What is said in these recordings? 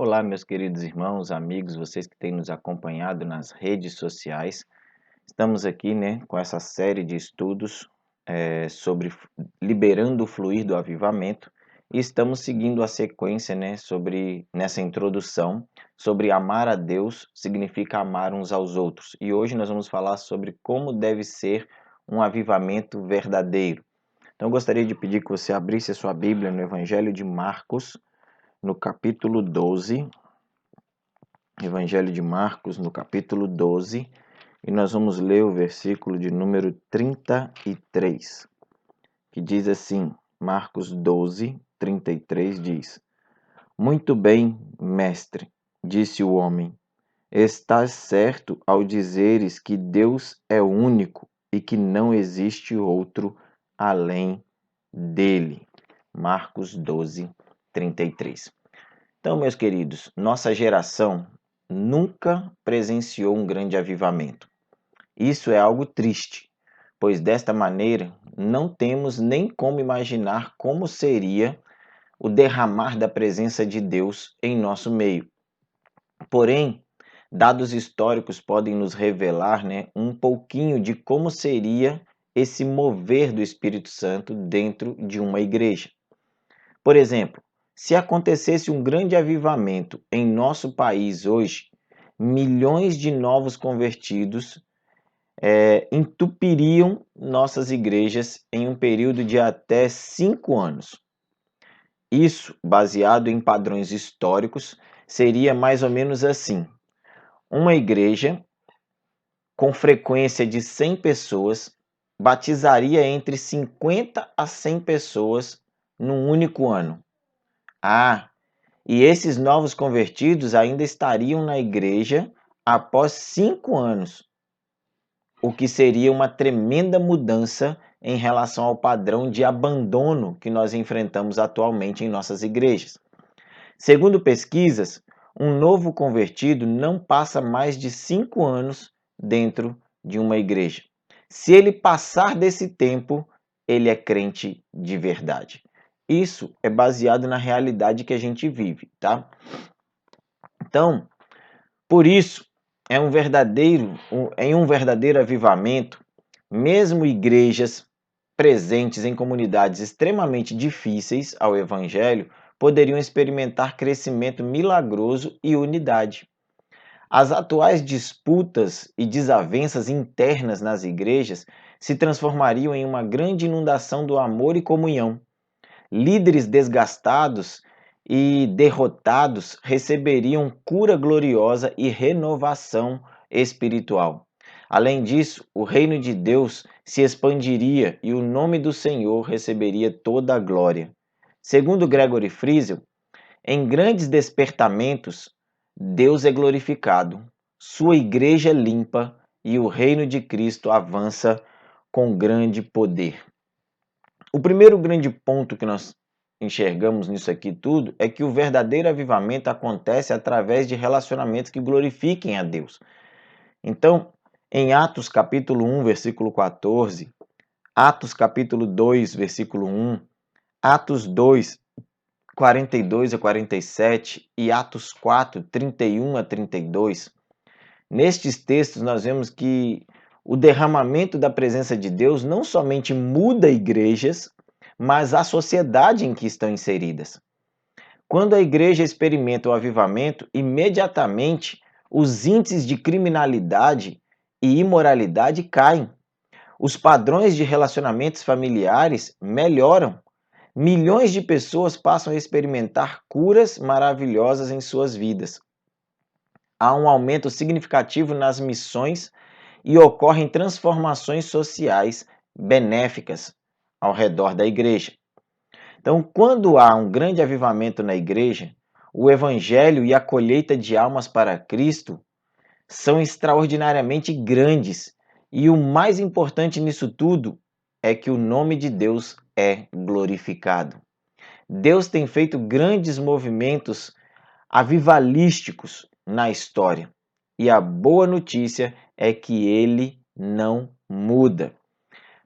Olá, meus queridos irmãos, amigos, vocês que têm nos acompanhado nas redes sociais. Estamos aqui, com essa série de estudos sobre liberando o fluir do avivamento e estamos seguindo a sequência, nessa introdução sobre amar a Deus significa amar uns aos outros. E hoje nós vamos falar sobre como deve ser um avivamento verdadeiro. Então, eu gostaria de pedir que você abrisse a sua Bíblia no Evangelho de Marcos, no capítulo 12. Evangelho de Marcos, no capítulo 12, e nós vamos ler o versículo de número 33, que diz assim, Marcos 12, 33 diz: Muito bem, mestre, disse o homem, estás certo ao dizeres que Deus é único e que não existe outro além dele. Marcos 12, 33. Então, meus queridos, nossa geração nunca presenciou um grande avivamento. Isso é algo triste, pois desta maneira não temos nem como imaginar como seria o derramar da presença de Deus em nosso meio. Porém, dados históricos podem nos revelar, um pouquinho de como seria esse mover do Espírito Santo dentro de uma igreja. Por exemplo, se acontecesse um grande avivamento em nosso país hoje, milhões de novos convertidos entupiriam nossas igrejas em um período de até 5 anos. Isso, baseado em padrões históricos, seria mais ou menos assim. Uma igreja com frequência de 100 pessoas batizaria entre 50 a 100 pessoas num único ano. E esses novos convertidos ainda estariam na igreja após 5 anos, o que seria uma tremenda mudança em relação ao padrão de abandono que nós enfrentamos atualmente em nossas igrejas. Segundo pesquisas, um novo convertido não passa mais de 5 anos dentro de uma igreja. Se ele passar desse tempo, ele é crente de verdade. Isso é baseado na realidade que a gente vive, tá? Então, por isso, em um verdadeiro avivamento, mesmo igrejas presentes em comunidades extremamente difíceis ao evangelho poderiam experimentar crescimento milagroso e unidade. As atuais disputas e desavenças internas nas igrejas se transformariam em uma grande inundação do amor e comunhão. Líderes desgastados e derrotados receberiam cura gloriosa e renovação espiritual. Além disso, o reino de Deus se expandiria e o nome do Senhor receberia toda a glória. Segundo Gregory Friesel, em grandes despertamentos, Deus é glorificado, sua igreja limpa e o reino de Cristo avança com grande poder. O primeiro grande ponto que nós enxergamos nisso aqui tudo é que o verdadeiro avivamento acontece através de relacionamentos que glorifiquem a Deus. Então, em Atos capítulo 1, versículo 14, Atos capítulo 2, versículo 1, Atos 2, 42 a 47 e Atos 4, 31 a 32, nestes textos nós vemos que o derramamento da presença de Deus não somente muda igrejas, mas a sociedade em que estão inseridas. Quando a igreja experimenta o avivamento, imediatamente os índices de criminalidade e imoralidade caem. Os padrões de relacionamentos familiares melhoram. Milhões de pessoas passam a experimentar curas maravilhosas em suas vidas. Há um aumento significativo nas missões e ocorrem transformações sociais benéficas ao redor da igreja. Então, quando há um grande avivamento na igreja, o evangelho e a colheita de almas para Cristo são extraordinariamente grandes. E o mais importante nisso tudo é que o nome de Deus é glorificado. Deus tem feito grandes movimentos avivalísticos na história. E a boa notícia é que ele não muda.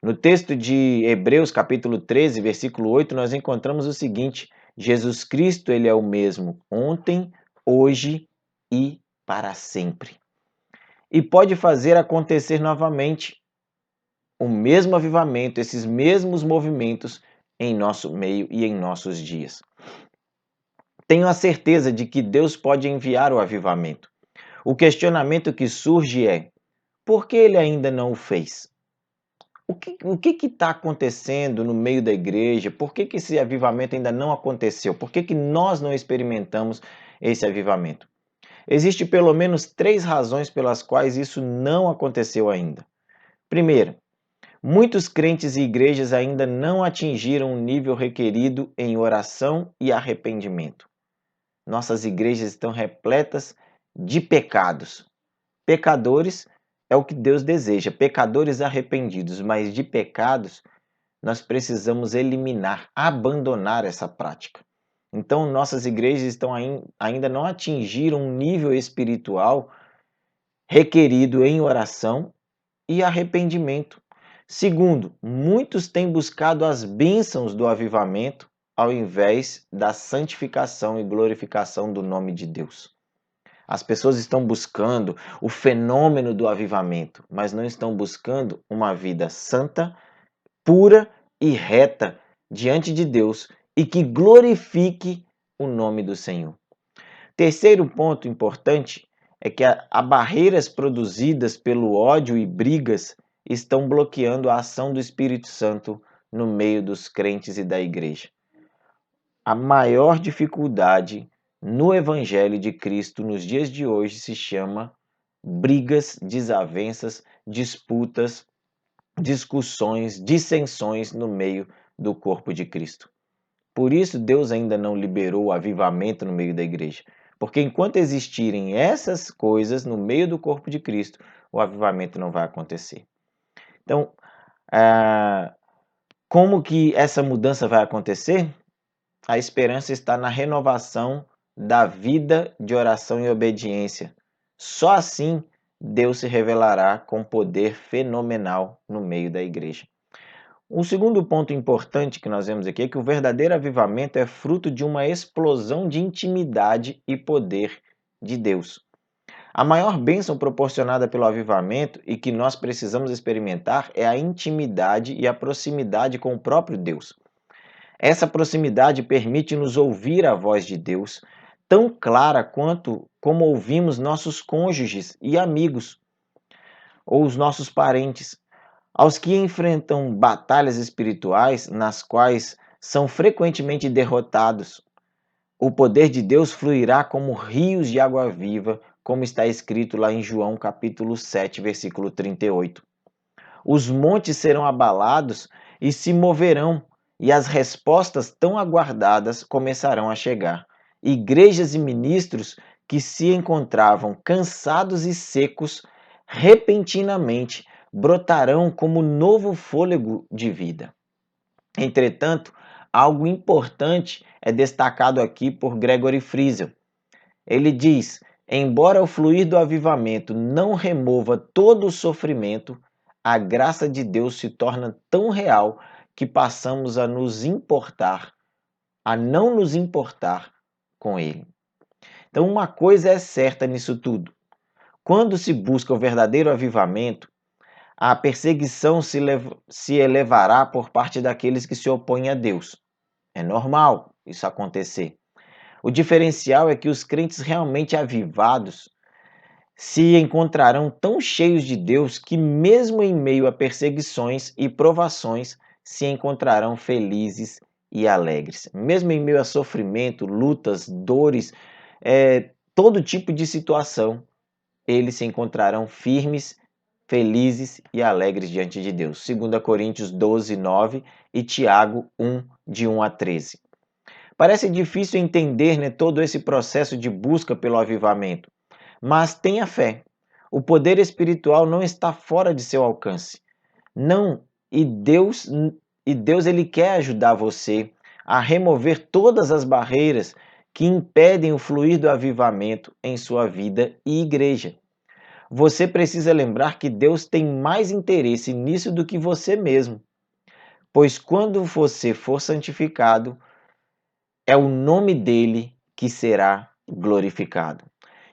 No texto de Hebreus, capítulo 13, versículo 8, nós encontramos o seguinte: Jesus Cristo, ele é o mesmo ontem, hoje e para sempre. E pode fazer acontecer novamente o mesmo avivamento, esses mesmos movimentos em nosso meio e em nossos dias. Tenho a certeza de que Deus pode enviar o avivamento. O questionamento que surge é: por que ele ainda não o fez? O que está acontecendo no meio da igreja? Por que esse avivamento ainda não aconteceu? Por que nós não experimentamos esse avivamento? Existem pelo menos 3 razões pelas quais isso não aconteceu ainda. Primeiro, muitos crentes e igrejas ainda não atingiram o nível requerido em oração e arrependimento. Nossas igrejas estão repletas de pecados. Pecadores é o que Deus deseja, pecadores arrependidos, mas de pecados nós precisamos eliminar, abandonar essa prática. Então, nossas igrejas ainda não atingiram um nível espiritual requerido em oração e arrependimento. Segundo, muitos têm buscado as bênçãos do avivamento ao invés da santificação e glorificação do nome de Deus. As pessoas estão buscando o fenômeno do avivamento, mas não estão buscando uma vida santa, pura e reta diante de Deus e que glorifique o nome do Senhor. Terceiro ponto importante é que as barreiras produzidas pelo ódio e brigas estão bloqueando a ação do Espírito Santo no meio dos crentes e da igreja. A maior dificuldade no Evangelho de Cristo nos dias de hoje se chama brigas, desavenças, disputas, discussões, dissensões no meio do corpo de Cristo. Por isso Deus ainda não liberou o avivamento no meio da igreja. Porque enquanto existirem essas coisas no meio do corpo de Cristo, o avivamento não vai acontecer. Então, como que essa mudança vai acontecer? A esperança está na renovação da vida de oração e obediência. Só assim Deus se revelará com poder fenomenal no meio da igreja. Um segundo ponto importante que nós vemos aqui é que o verdadeiro avivamento é fruto de uma explosão de intimidade e poder de Deus. A maior bênção proporcionada pelo avivamento e que nós precisamos experimentar é a intimidade e a proximidade com o próprio Deus. Essa proximidade permite-nos ouvir a voz de Deus tão clara como ouvimos nossos cônjuges e amigos ou os nossos parentes. Aos que enfrentam batalhas espirituais nas quais são frequentemente derrotados, o poder de Deus fluirá como rios de água viva, como está escrito lá em João capítulo 7, versículo 38. Os montes serão abalados e se moverão, e as respostas tão aguardadas começarão a chegar. Igrejas e ministros que se encontravam cansados e secos, repentinamente brotarão como novo fôlego de vida. Entretanto, algo importante é destacado aqui por Gregory Friesel. Ele diz: embora o fluir do avivamento não remova todo o sofrimento, a graça de Deus se torna tão real que passamos a não nos importar com ele. Então, uma coisa é certa nisso tudo. Quando se busca o verdadeiro avivamento, a perseguição se elevará por parte daqueles que se opõem a Deus. É normal isso acontecer. O diferencial é que os crentes realmente avivados se encontrarão tão cheios de Deus que, mesmo em meio a perseguições e provações, se encontrarão felizes e alegres. Mesmo em meio a sofrimento, lutas, dores, todo tipo de situação, eles se encontrarão firmes, felizes e alegres diante de Deus. 2 Coríntios 12, 9 e Tiago 1, de 1 a 13. Parece difícil entender todo esse processo de busca pelo avivamento, mas tenha fé. O poder espiritual não está fora de seu alcance. Não, e Deus ele quer ajudar você a remover todas as barreiras que impedem o fluir do avivamento em sua vida e igreja. Você precisa lembrar que Deus tem mais interesse nisso do que você mesmo. Pois quando você for santificado, é o nome dele que será glorificado.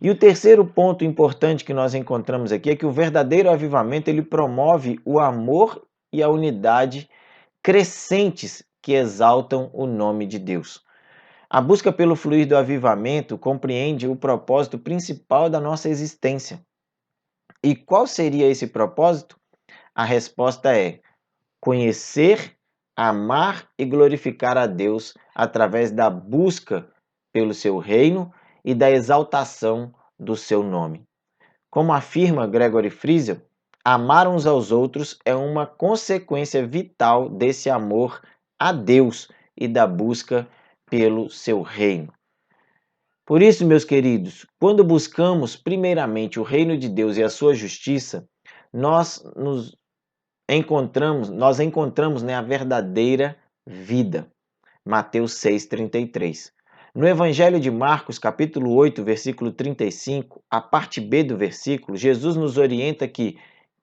E o terceiro ponto importante que nós encontramos aqui é que o verdadeiro avivamento ele promove o amor e a unidade crescentes que exaltam o nome de Deus. A busca pelo fluir do avivamento compreende o propósito principal da nossa existência. E qual seria esse propósito? A resposta é conhecer, amar e glorificar a Deus através da busca pelo seu reino e da exaltação do seu nome. Como afirma Gregory Friesel, amar uns aos outros é uma consequência vital desse amor a Deus e da busca pelo seu reino. Por isso, meus queridos, quando buscamos primeiramente o reino de Deus e a sua justiça, nós encontramos a verdadeira vida. Mateus 6,33. No Evangelho de Marcos, capítulo 8, versículo 35, a parte B do versículo, Jesus nos orienta que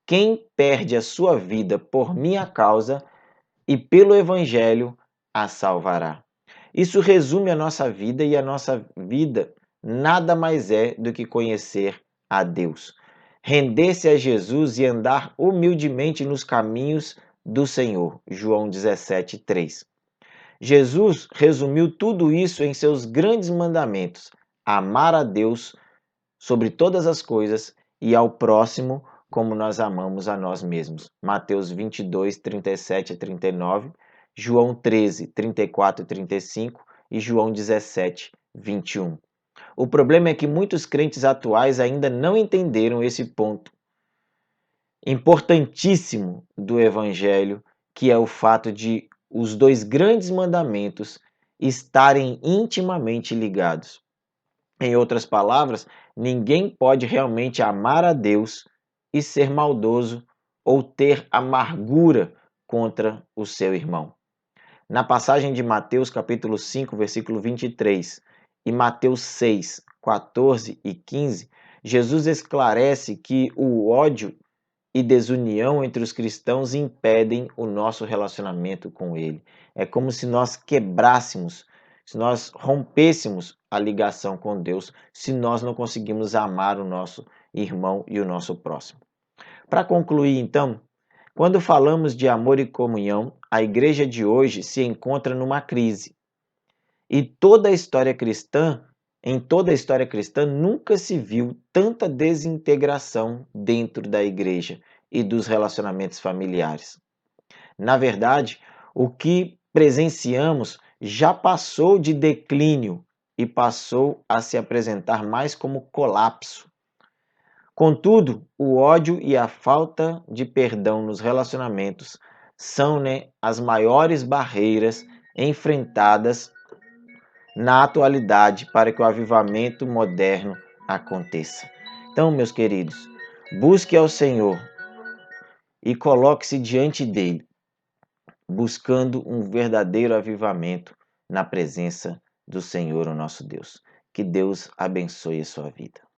quem perde a sua vida por minha causa e pelo Evangelho a salvará. Isso resume a nossa vida e a nossa vida nada mais é do que conhecer a Deus. Render-se a Jesus e andar humildemente nos caminhos do Senhor. João 17,3. Jesus resumiu tudo isso em seus grandes mandamentos: amar a Deus sobre todas as coisas e ao próximo como nós amamos a nós mesmos. Mateus 22, 37 a 39, João 13, 34 e 35 e João 17, 21. O problema é que muitos crentes atuais ainda não entenderam esse ponto importantíssimo do Evangelho, que é o fato de os dois grandes mandamentos estarem intimamente ligados. Em outras palavras, ninguém pode realmente amar a Deus e ser maldoso ou ter amargura contra o seu irmão. Na passagem de Mateus capítulo 5, versículo 23 e Mateus 6, 14 e 15, Jesus esclarece que o ódio e desunião entre os cristãos impedem o nosso relacionamento com Ele. É como se nós quebrássemos, se nós rompêssemos a ligação com Deus, se nós não conseguimos amar o nosso irmão e o nosso próximo. Para concluir, então, quando falamos de amor e comunhão, a igreja de hoje se encontra numa crise. E em toda a história cristã, nunca se viu tanta desintegração dentro da igreja e dos relacionamentos familiares. Na verdade, o que presenciamos já passou de declínio e passou a se apresentar mais como colapso. Contudo, o ódio e a falta de perdão nos relacionamentos são as maiores barreiras enfrentadas na atualidade para que o avivamento moderno aconteça. Então, meus queridos, busque ao Senhor e coloque-se diante dele, buscando um verdadeiro avivamento na presença do Senhor, o nosso Deus. Que Deus abençoe a sua vida.